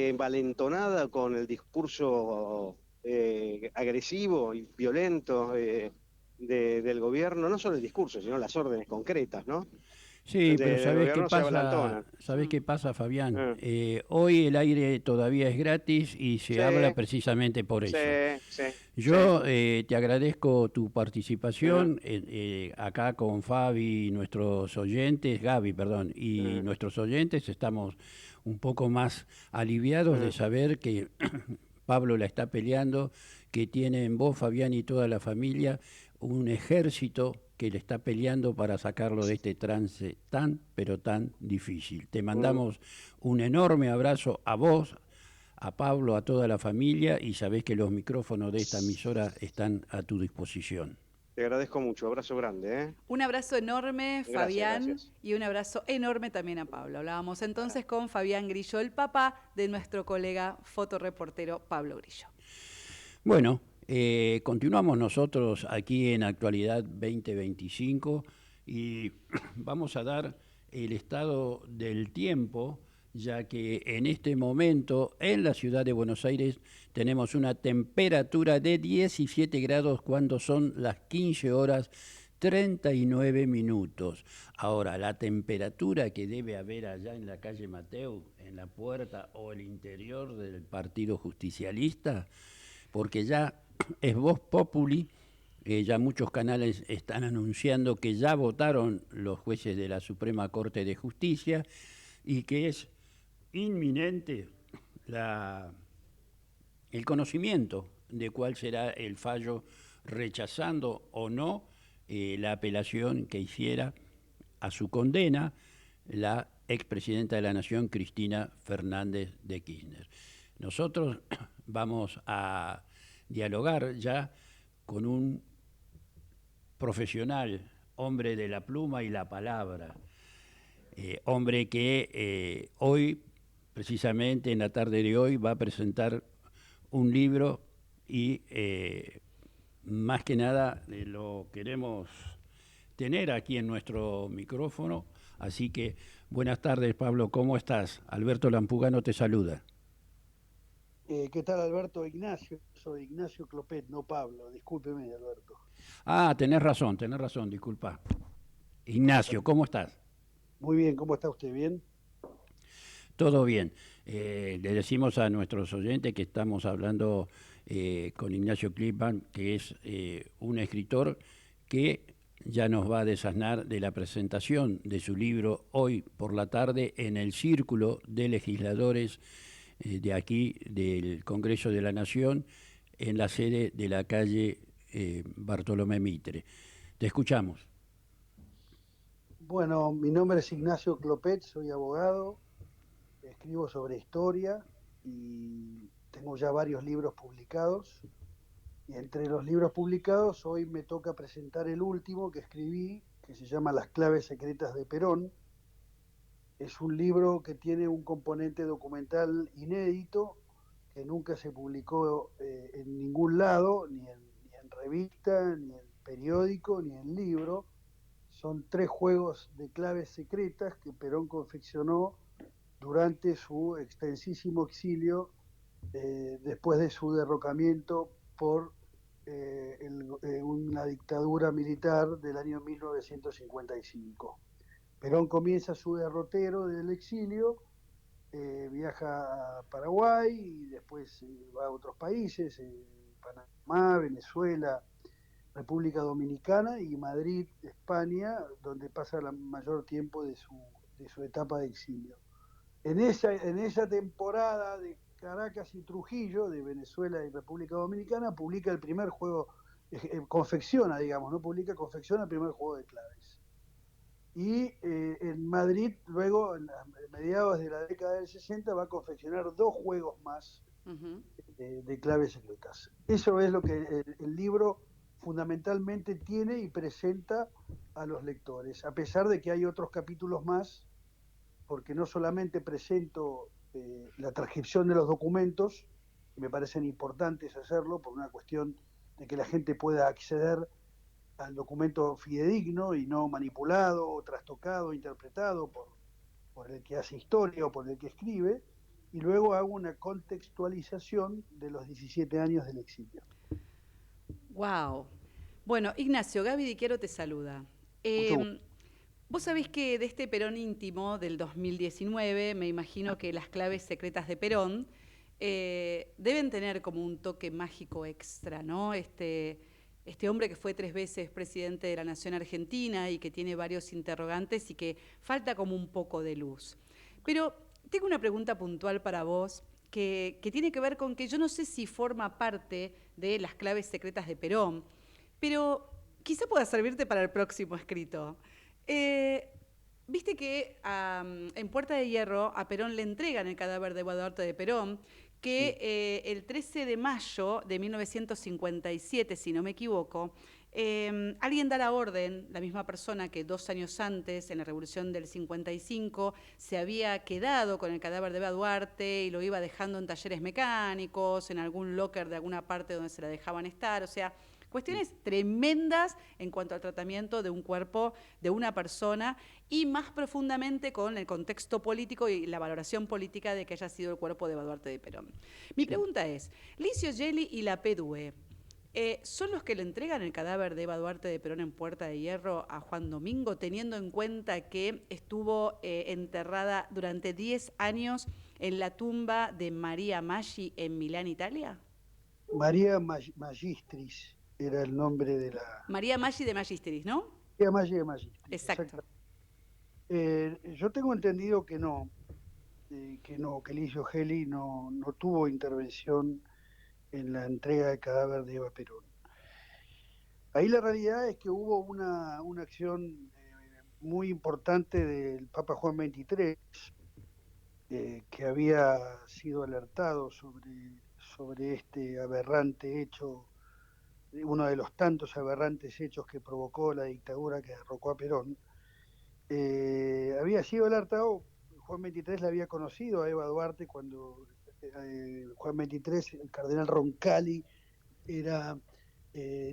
envalentonada con el discurso agresivo y violento del gobierno, no solo el discurso, sino las órdenes concretas, ¿no? Sí, pero Del gobierno se avalentonan. ¿sabés qué pasa, Fabián? Mm. Hoy el aire todavía es gratis y se Sí, habla precisamente por sí, eso. sí, sí. Yo te agradezco tu Mm, participación acá con Fabi y nuestros oyentes, Gaby, perdón, y mm, nuestros oyentes. Estamos un poco más aliviados de mm. saber que Pablo la está peleando, que tiene en vos, Fabián, y toda la familia un ejército que le está peleando para sacarlo de este trance tan, pero tan difícil. Te Mm. mandamos un enorme abrazo a vos, a Pablo, a toda la familia y sabés que los micrófonos de esta emisora están a tu disposición. Te agradezco mucho, abrazo grande, ¿eh? un abrazo enorme, Gracias, Fabián, gracias. y un abrazo enorme también a Pablo. Hablábamos entonces con Fabián Grillo, el papá de nuestro colega fotoreportero Pablo Grillo. Bueno, continuamos nosotros aquí en Actualidad 2025 y vamos a dar el estado del tiempo ya que en este momento en la ciudad de Buenos Aires tenemos una temperatura de 17 grados cuando son las 15 horas 39 minutos. Ahora, la temperatura que debe haber allá en la calle Mateu, en la puerta o el interior del Partido Justicialista, porque ya es Vox Populi, ya muchos canales están anunciando que ya votaron los jueces de la Suprema Corte de Justicia y que es inminente el conocimiento de cuál será el fallo rechazando o no la apelación que hiciera a su condena la expresidenta de la Nación, Cristina Fernández de Kirchner. Nosotros vamos a dialogar ya con un profesional, hombre de la pluma y la palabra, hombre que hoy, precisamente en la tarde de hoy, va a presentar un libro y más que nada lo queremos tener aquí en nuestro micrófono. Así que buenas tardes, Pablo, ¿cómo estás? Alberto Lampugano te saluda. ¿Qué tal, Alberto? Ignacio, soy Ignacio Clopet, no Pablo, discúlpeme, Alberto. Ah, tenés razón, disculpa. Ignacio, ¿cómo estás? Muy bien, ¿cómo está usted? ¿Bien? Todo bien. Le decimos a nuestros oyentes que estamos hablando con Ignacio Klipman, que es un escritor que ya nos va a desasnar de la presentación de su libro hoy por la tarde en el Círculo de Legisladores de aquí, del Congreso de la Nación, en la sede de la calle Bartolomé Mitre. Te escuchamos. Bueno, mi nombre es Ignacio Clopet, soy abogado, escribo sobre historia y tengo ya varios libros publicados. Y entre los libros publicados hoy me toca presentar el último que escribí, que se llama Las claves secretas de Perón. Es un libro que tiene un componente documental inédito, que nunca se publicó en ningún lado, ni en revista, ni en periódico, ni en libro. Son 3 juegos de claves secretas que Perón confeccionó durante su extensísimo exilio, después de su derrocamiento por una dictadura militar del año 1955. Perón comienza su derrotero del exilio, viaja a Paraguay y después va a otros países, Panamá, Venezuela, República Dominicana y Madrid, España, donde pasa el mayor tiempo de su etapa de exilio. En esa temporada de Caracas y Trujillo, de Venezuela y República Dominicana, publica el primer juego, confecciona el primer juego de claves. Y en Madrid, luego, a mediados de la década del 60, va a confeccionar 2 juegos más de claves secretas. Eso es lo que el libro fundamentalmente tiene y presenta a los lectores, a pesar de que hay otros capítulos más, porque no solamente presento la transcripción de los documentos, que me parecen importantes hacerlo por una cuestión de que la gente pueda acceder al documento fidedigno y no manipulado, o trastocado, interpretado por el que hace historia o por el que escribe, y luego hago una contextualización de los 17 años del exilio. Wow. Bueno, Ignacio, Gaby Diquiero te saluda. Vos sabés que de este Perón íntimo del 2019, me imagino que las claves secretas de Perón deben tener como un toque mágico extra, ¿no? Este hombre que fue 3 veces presidente de la Nación Argentina y que tiene varios interrogantes y que falta como un poco de luz. Pero tengo una pregunta puntual para vos que tiene que ver con que yo no sé si forma parte de las claves secretas de Perón, pero quizá pueda servirte para el próximo escrito. Viste que en Puerta de Hierro a Perón le entregan el cadáver de Eduardo de Perón, que el 13 de mayo de 1957, si no me equivoco, alguien da la orden, la misma persona que 2 años antes, en la Revolución del 55, se había quedado con el cadáver de Eva Duarte y lo iba dejando en talleres mecánicos, en algún locker de alguna parte donde se la dejaban estar, o sea, Cuestiones tremendas en cuanto al tratamiento de un cuerpo de una persona y más profundamente con el contexto político y la valoración política de que haya sido el cuerpo de Eva Duarte de Perón. Mi pregunta es, Licio Gelli y la PDUE, ¿son los que le entregan el cadáver de Eva Duarte de Perón en Puerta de Hierro a Juan Domingo, teniendo en cuenta que estuvo enterrada durante 10 años en la tumba de María Maggi en Milán, Italia? María Magistris era el nombre de la... María Maggi de Magistris, ¿no? María Maggi de Magistris. Exacto. Yo tengo entendido que que Licio Gelli no tuvo intervención en la entrega del cadáver de Eva Perón. Ahí la realidad es que hubo una acción muy importante del Papa Juan XXIII, que había sido alertado sobre este aberrante hecho, uno de los tantos aberrantes hechos que provocó la dictadura que derrocó a Perón. Había sido alertado, Juan XXIII le había conocido a Eva Duarte cuando Juan XXIII, el cardenal Roncalli, era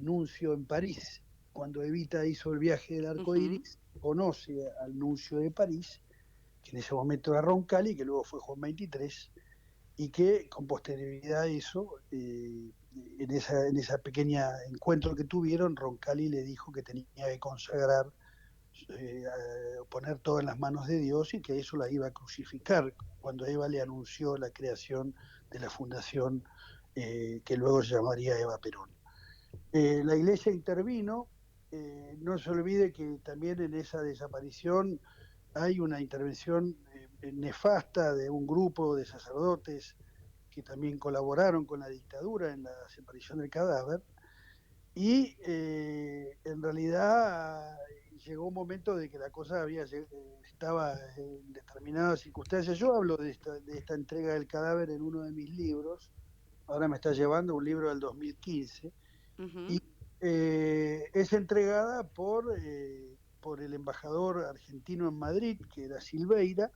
nuncio en París. Cuando Evita hizo el viaje del arco iris, conoce al nuncio de París, que en ese momento era Roncalli, que luego fue Juan XXIII, y que con posterioridad a eso, en esa pequeña encuentro que tuvieron, Roncalli le dijo que tenía que consagrar, poner todo en las manos de Dios y que eso la iba a crucificar cuando Eva le anunció la creación de la fundación que luego se llamaría Eva Perón. La Iglesia intervino, no se olvide que también en esa desaparición hay una intervención nefasta de un grupo de sacerdotes que también colaboraron con la dictadura en la desaparición del cadáver, y en realidad llegó un momento de que la cosa estaba en determinadas circunstancias. Yo hablo de esta entrega del cadáver en uno de mis libros, ahora me está llevando un libro del 2015, y es entregada por el embajador argentino en Madrid, que era Silveira,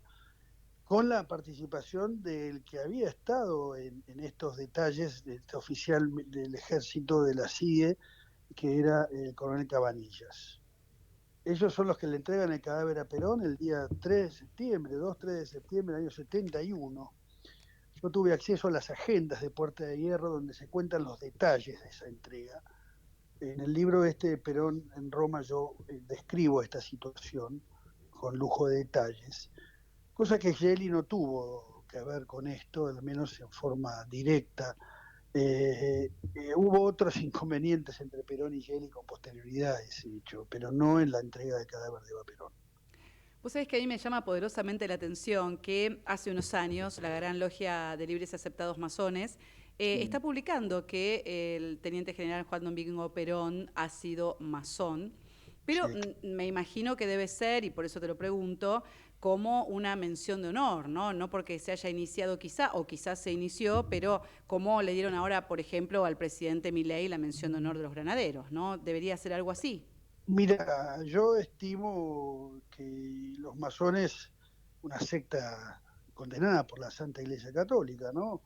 con la participación del que había estado en estos detalles, de este oficial del ejército de la CIE, que era el coronel Cabanillas. Ellos son los que le entregan el cadáver a Perón el día 3 de septiembre, 2-3 de septiembre del año 71. Yo tuve acceso a las agendas de Puerta de Hierro donde se cuentan los detalles de esa entrega. En el libro de Perón en Roma yo describo esta situación con lujo de detalles, cosa que Gelli no tuvo que ver con esto, al menos en forma directa. Hubo otros inconvenientes entre Perón y Gelli con posterioridad a ese hecho, pero no en la entrega del cadáver de Eva Perón. Vos sabés que a mí me llama poderosamente la atención que hace unos años la Gran Logia de Libres y Aceptados Masones está publicando que el teniente general Juan Domingo Perón ha sido masón, pero me imagino que debe ser, y por eso te lo pregunto, como una mención de honor, ¿no? No porque se haya iniciado quizá, o quizás se inició, pero como le dieron ahora, por ejemplo, al presidente Milei la mención de honor de los granaderos, ¿no? ¿Debería ser algo así? Mira, yo estimo que los masones, una secta condenada por la Santa Iglesia Católica, ¿no?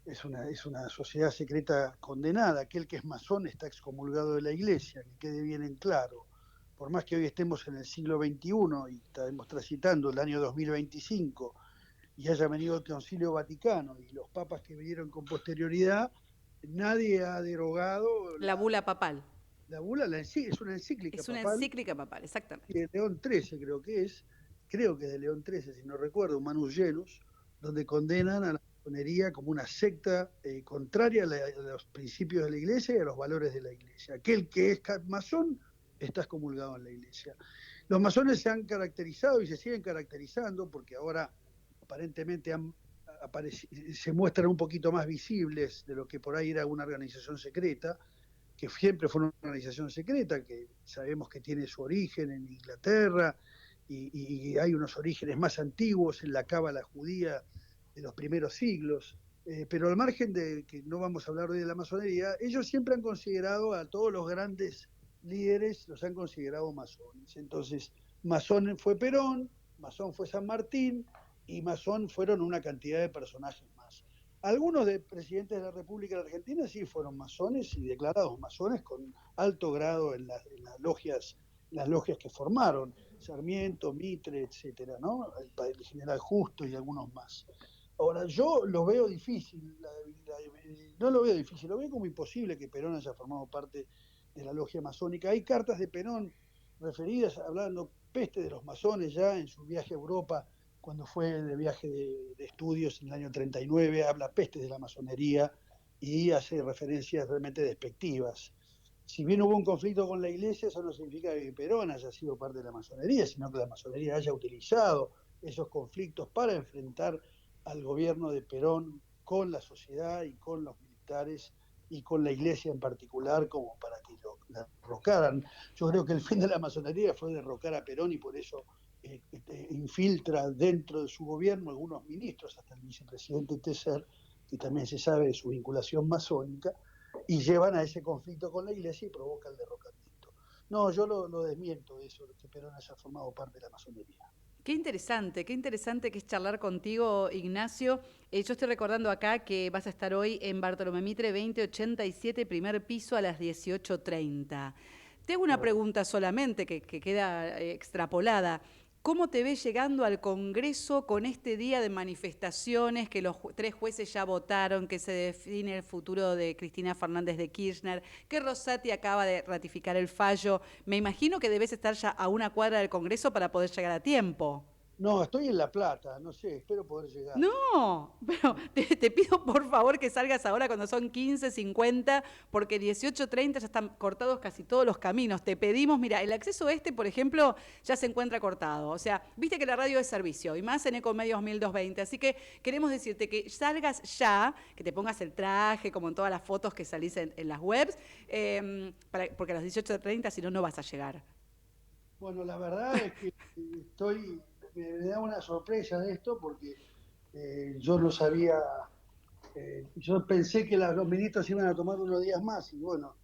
Es una sociedad secreta condenada. Aquel que es masón está excomulgado de la Iglesia, que quede bien en claro. Por más que hoy estemos en el siglo XXI y estamos transitando el año 2025 y haya venido el Concilio Vaticano y los papas que vinieron con posterioridad, nadie ha derogado la bula papal. La bula es una encíclica papal. Es una encíclica papal, exactamente. De León XIII creo que es de León XIII, si no recuerdo, Manus Genus, donde condenan a la masonería como una secta contraria a los principios de la Iglesia y a los valores de la Iglesia. Aquel que es masón está excomulgado en la Iglesia. Los masones se han caracterizado y se siguen caracterizando porque ahora aparentemente se muestran un poquito más visibles de lo que por ahí era una organización secreta, que siempre fue una organización secreta, que sabemos que tiene su origen en Inglaterra y hay unos orígenes más antiguos en la cábala judía de los primeros siglos, pero al margen de que no vamos a hablar hoy de la masonería, ellos siempre han considerado a todos los grandes líderes, los han considerado masones. Entonces, masón fue Perón, masón fue San Martín y masón fueron una cantidad de personajes más. Algunos de presidentes de la República de Argentina sí fueron masones y declarados masones con alto grado en las logias que formaron, Sarmiento, Mitre, etcétera, ¿no? El general Justo y algunos más. Ahora, yo lo veo difícil, no lo veo difícil, lo veo como imposible que Perón haya formado parte de la logia masónica. Hay cartas de Perón referidas, hablando peste de los masones ya en su viaje a Europa, cuando fue de viaje de estudios en el año 39, habla peste de la masonería y hace referencias realmente despectivas. Si bien hubo un conflicto con la Iglesia, eso no significa que Perón haya sido parte de la masonería, sino que la masonería haya utilizado esos conflictos para enfrentar al gobierno de Perón con la sociedad y con los militares y con la Iglesia en particular, como para que la derrocaran. Yo creo que el fin de la masonería fue derrocar a Perón y por eso infiltra dentro de su gobierno algunos ministros, hasta el vicepresidente Tesser, que también se sabe de su vinculación masónica, y llevan a ese conflicto con la Iglesia y provoca el derrocamiento. No, yo lo desmiento eso, que Perón haya formado parte de la masonería. Qué interesante que es charlar contigo, Ignacio. Yo estoy recordando acá que vas a estar hoy en Bartolomé Mitre 2087, primer piso a las 18:30. Te hago una pregunta solamente que queda extrapolada. ¿Cómo te ves llegando al Congreso con este día de manifestaciones, que los 3 jueces ya votaron, que se define el futuro de Cristina Fernández de Kirchner, que Rosati acaba de ratificar el fallo? Me imagino que debes estar ya a una cuadra del Congreso para poder llegar a tiempo. No, estoy en La Plata, no sé, espero poder llegar. No, pero te pido por favor que salgas ahora cuando son 15:50, porque 18:30 ya están cortados casi todos los caminos. Te pedimos, mira, el acceso por ejemplo, ya se encuentra cortado. O sea, viste que la radio es servicio, y más en Ecomedios 1220. Así que queremos decirte que salgas ya, que te pongas el traje, como en todas las fotos que salís en las webs, porque a las 18:30 si no, no vas a llegar. Bueno, la verdad es que me da una sorpresa de esto porque yo no sabía, yo pensé que los ministros iban a tomar unos días más y bueno,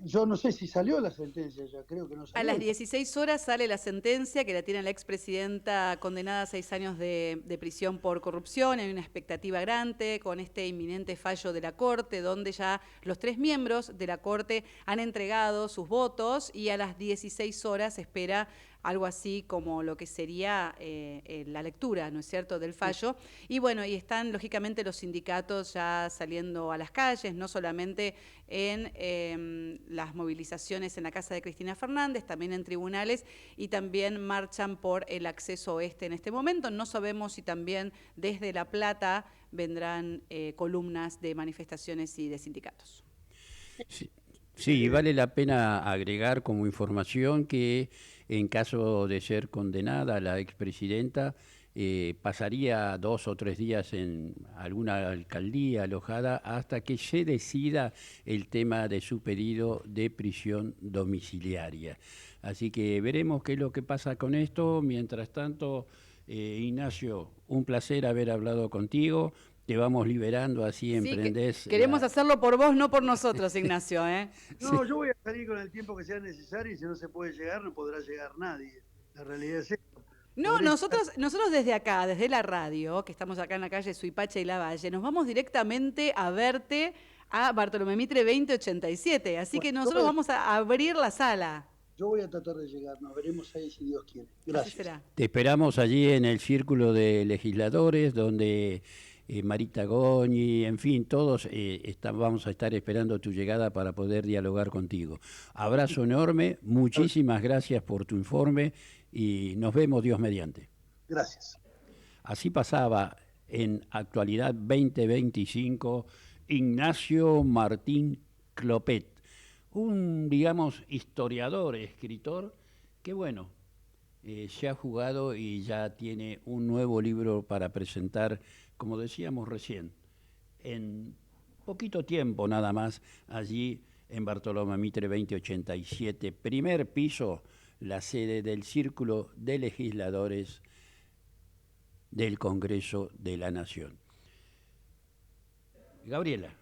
yo no sé si salió la sentencia ya, creo que no salió. A las 16 horas sale la sentencia que la tiene la expresidenta condenada a 6 años de prisión por corrupción. Hay una expectativa grande con este inminente fallo de la Corte, donde ya los 3 miembros de la Corte han entregado sus votos y a las 16 horas se espera algo así como lo que sería la lectura, ¿no es cierto?, del fallo. Y bueno, y están lógicamente los sindicatos ya saliendo a las calles, no solamente en las movilizaciones en la casa de Cristina Fernández, también en tribunales, y también marchan por el acceso oeste en este momento. No sabemos si también desde La Plata vendrán columnas de manifestaciones y de sindicatos. Sí, vale la pena agregar como información que en caso de ser condenada la expresidenta, pasaría 2 o 3 días en alguna alcaldía alojada hasta que se decida el tema de su pedido de prisión domiciliaria. Así que veremos qué es lo que pasa con esto. Mientras tanto, Ignacio, un placer haber hablado contigo. Te vamos liberando, así emprendés. Queremos hacerlo por vos, no por nosotros, Ignacio. No, yo voy a salir con el tiempo que sea necesario y si no se puede llegar, no podrá llegar nadie. La realidad es esta. No, nosotros desde acá, desde la radio, que estamos acá en la calle Suipacha y Lavalle, nos vamos directamente a verte a Bartolomé Mitre 2087. Así que nosotros vamos a abrir la sala. Yo voy a tratar de llegar, nos veremos ahí si Dios quiere. Gracias. Así será. Te esperamos allí en el Círculo de Legisladores, donde Marita Goñi, en fin, todos vamos a estar esperando tu llegada para poder dialogar contigo. Abrazo enorme, muchísimas gracias por tu informe y nos vemos Dios mediante. Gracias. Así pasaba en Actualidad 2025 Ignacio Martín Clopet, un, digamos, historiador, escritor, que bueno, se ha jugado y ya tiene un nuevo libro para presentar, como decíamos recién, en poquito tiempo nada más, allí en Bartolomé Mitre 2087, primer piso, la sede del Círculo de Legisladores del Congreso de la Nación. Gabriela.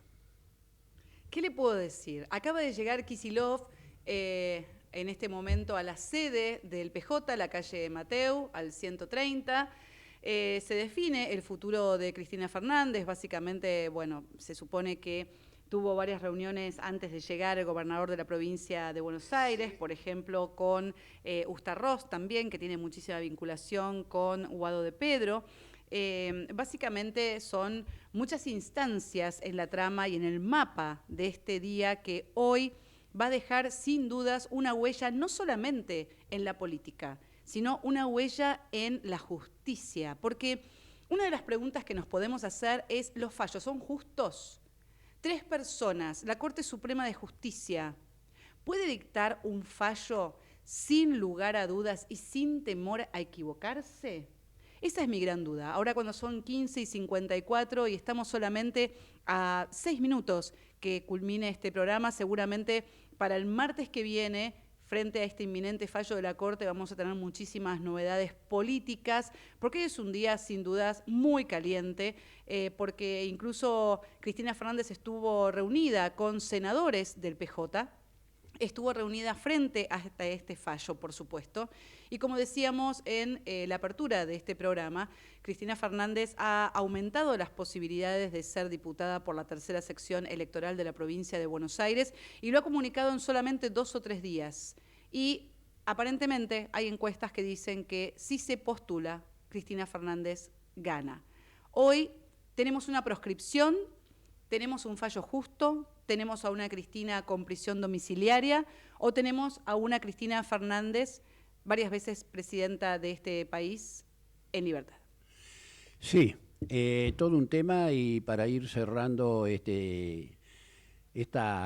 ¿Qué le puedo decir? Acaba de llegar Kicillof en este momento a la sede del PJ, la calle Mateu, al 130. se define el futuro de Cristina Fernández. Básicamente, bueno, se supone que tuvo varias reuniones antes de llegar el gobernador de la provincia de Buenos Aires, por ejemplo, con Ustarros también, que tiene muchísima vinculación con Guado de Pedro. Básicamente son muchas instancias en la trama y en el mapa de este día que hoy va a dejar sin dudas una huella no solamente en la política, sino una huella en la justicia. Porque una de las preguntas que nos podemos hacer es, ¿los fallos son justos? 3 personas, la Corte Suprema de Justicia, ¿puede dictar un fallo sin lugar a dudas y sin temor a equivocarse? Esa es mi gran duda. Ahora cuando son 15:54 y estamos solamente a 6 minutos que culmine este programa, seguramente para el martes que viene, frente a este inminente fallo de la Corte, vamos a tener muchísimas novedades políticas, porque hoy es un día sin dudas muy caliente, porque incluso Cristina Fernández estuvo reunida con senadores del PJ, estuvo reunida frente a este fallo, por supuesto. Y como decíamos en la apertura de este programa, Cristina Fernández ha aumentado las posibilidades de ser diputada por la tercera sección electoral de la provincia de Buenos Aires y lo ha comunicado en solamente 2 o 3 días. Y aparentemente hay encuestas que dicen que si se postula, Cristina Fernández gana. Hoy tenemos una proscripción, tenemos un fallo justo, tenemos a una Cristina con prisión domiciliaria o tenemos a una Cristina Fernández, varias veces presidenta de este país, en libertad. Sí, todo un tema, y para ir cerrando esta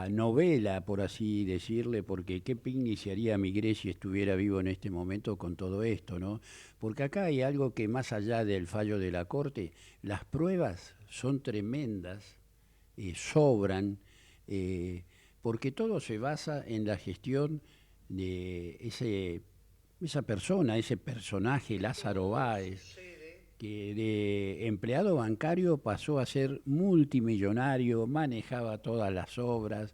novela, por así decirle, porque qué picnic se haría Migré si estuviera vivo en este momento con todo esto, ¿no? Porque acá hay algo que más allá del fallo de la Corte, las pruebas son tremendas, sobran, porque todo se basa en la gestión de esa persona, ese personaje, Lázaro Báez, que de empleado bancario pasó a ser multimillonario, manejaba todas las obras,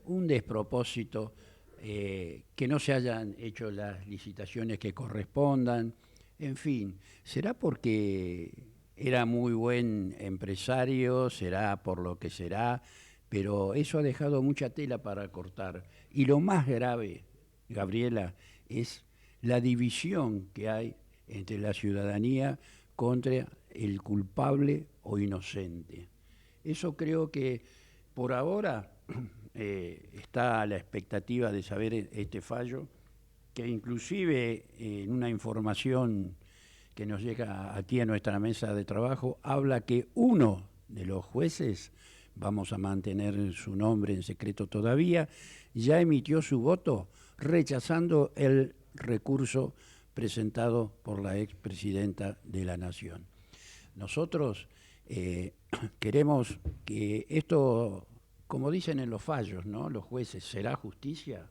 un despropósito, que no se hayan hecho las licitaciones que correspondan, en fin, ¿será porque era muy buen empresario? ¿Será por lo que será? Pero eso ha dejado mucha tela para cortar. Y lo más grave, Gabriela, es la división que hay entre la ciudadanía contra el culpable o inocente. Eso creo que por ahora está a la expectativa de saber este fallo, que inclusive en una información que nos llega aquí a nuestra mesa de trabajo, habla que uno de los jueces, vamos a mantener su nombre en secreto todavía, ya emitió su voto rechazando el recurso presentado por la expresidenta de la Nación. Nosotros queremos que esto, como dicen en los fallos, ¿no? Los jueces, ¿será justicia?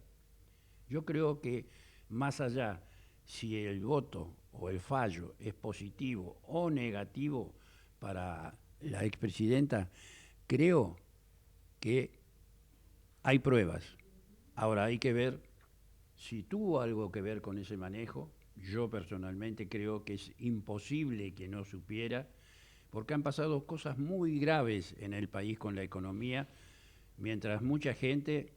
Yo creo que más allá si el voto o el fallo es positivo o negativo para la expresidenta, creo que hay pruebas. Ahora hay que ver si tuvo algo que ver con ese manejo. Yo personalmente creo que es imposible que no supiera, porque han pasado cosas muy graves en el país con la economía, mientras mucha gente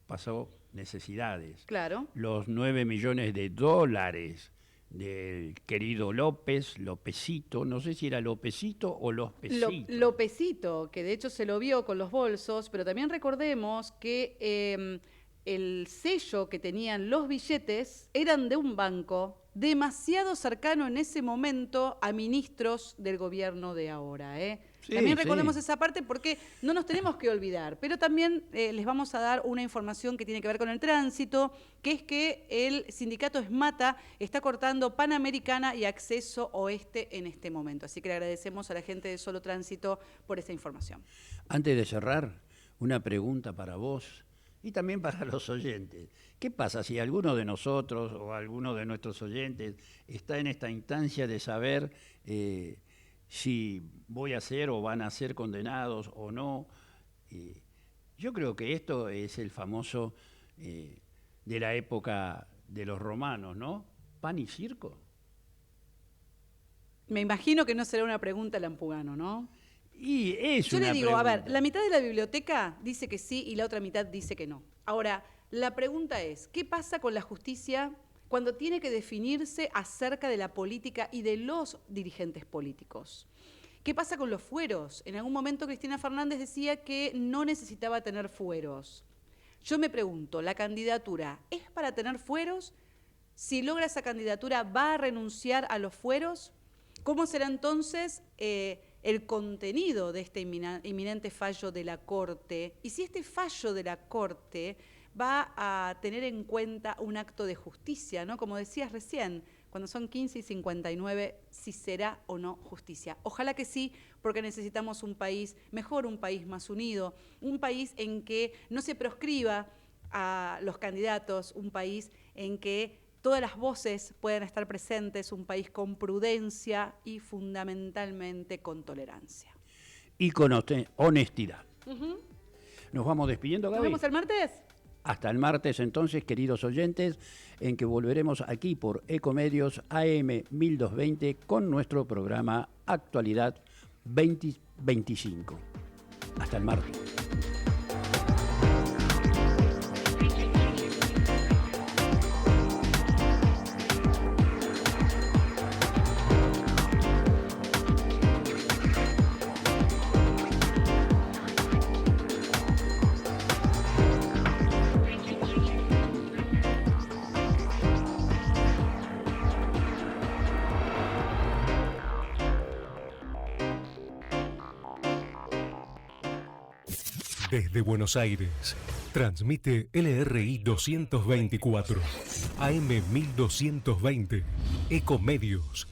pasó necesidades. Claro. Los 9 millones de dólares del querido Lópezito, no sé si era Lópezito o Lópezito. Lópezito, que de hecho se lo vio con los bolsos, pero también recordemos que el sello que tenían los billetes eran de un banco demasiado cercano en ese momento a ministros del gobierno de ahora. Sí, también recordemos esa parte porque no nos tenemos que olvidar, pero también les vamos a dar una información que tiene que ver con el tránsito, que es que el sindicato ESMATA está cortando Panamericana y Acceso Oeste en este momento. Así que le agradecemos a la gente de Solo Tránsito por esa información. Antes de cerrar, una pregunta para vos y también para los oyentes. ¿Qué pasa si alguno de nosotros o alguno de nuestros oyentes está en esta instancia de saber si voy a ser o van a ser condenados o no? Yo creo que esto es el famoso de la época de los romanos, ¿no? Pan y circo. Me imagino que no será una pregunta Lampugano, ¿no? Y es Yo una le digo, a ver, pregunta. la mitad de la biblioteca dice que sí y la otra mitad dice que no. Ahora, la pregunta es, ¿qué pasa con la justicia cuando tiene que definirse acerca de la política y de los dirigentes políticos? ¿Qué pasa con los fueros? En algún momento Cristina Fernández decía que no necesitaba tener fueros. Yo me pregunto, ¿la candidatura es para tener fueros? Si logra esa candidatura, ¿va a renunciar a los fueros? ¿Cómo será entonces el contenido de este inminente fallo de la Corte? Y si este fallo de la Corte va a tener en cuenta un acto de justicia, ¿no? Como decías recién, cuando son 15:59, si será o no justicia. Ojalá que sí, porque necesitamos un país mejor, un país más unido, un país en que no se proscriba a los candidatos, un país en que todas las voces puedan estar presentes, un país con prudencia y fundamentalmente con tolerancia. Y con honestidad. Nos vamos despidiendo, Gaby. ¿Nos vemos el martes? Hasta el martes entonces, queridos oyentes, en que volveremos aquí por Ecomedios AM 1220 con nuestro programa Actualidad 2025. Hasta el martes. Desde Buenos Aires, transmite LRI 224, AM 1220, Ecomedios.